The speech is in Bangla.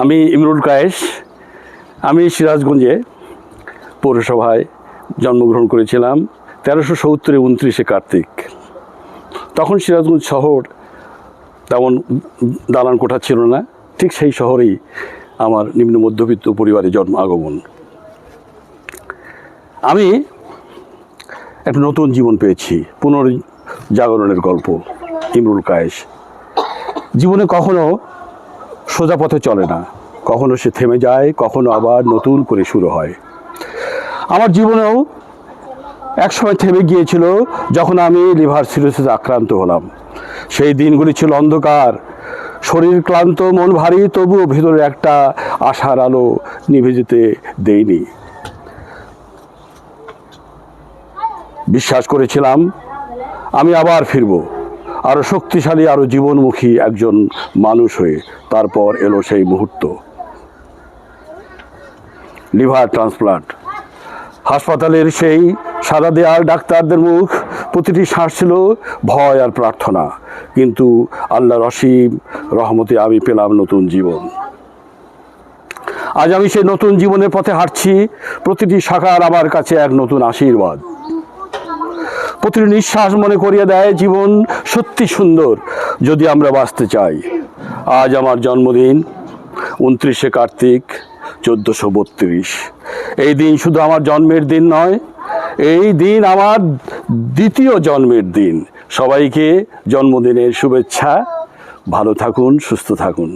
আমি ইমরুল কায়েস। আমি সিরাজগঞ্জে পৌরসভায় জন্মগ্রহণ করেছিলাম 1370 29 কার্তিক। তখন সিরাজগঞ্জ শহর তেমন দালান কোঠা ছিল না, ঠিক সেই শহরেই আমার নিম্ন মধ্যবিত্ত পরিবারে জন্ম আগমন। আমি একটা নতুন জীবন পেয়েছি, পুনর্জাগরণের গল্প ইমরুল কায়েস। জীবনে কখনো সোজা পথে চলে না, কখনো সে থেমে যায়, কখনো আবার নতুন করে শুরু হয়। আমার জীবনেও একসময় থেমে গিয়েছিল যখন আমি লিভার সিরোসিসে আক্রান্ত হলাম। সেই দিনগুলি ছিল অন্ধকার, শরীর ক্লান্ত, মন ভারী, তবুও ভিতরে একটা আশার আলো নিভে যেতে দেয়নি। বিশ্বাস করেছিলাম আমি আবার ফিরব, আরও শক্তিশালী, আরও জীবনমুখী একজন মানুষ হয়ে। তারপর এলো সেই মুহূর্ত, লিভার ট্রান্সপ্লান্ট। হাসপাতালের সেই সাদা দেয়াল, ডাক্তারদের মুখ, প্রতিটি শ্বাস ছিল ভয় আর প্রার্থনা। কিন্তু আল্লাহর অসীম রহমতে আমি পেলাম নতুন জীবন। আজ আমি সেই নতুন জীবনের পথে হাঁটছি। প্রতিটি সকাল আমার কাছে এক নতুন আশীর্বাদ। প্রতিটি নিঃশ্বাস মনে করিয়ে দেয় জীবন সত্যি সুন্দর যদি আমরা বাঁচতে চাই। আজ আমার জন্মদিন 29 কার্তিক 1432। এই দিন শুধু আমার জন্মের দিন নয়, এই দিন আমার দ্বিতীয় জন্মের দিন। সবাইকে জন্মদিনের শুভেচ্ছা। ভালো থাকুন, সুস্থ থাকুন।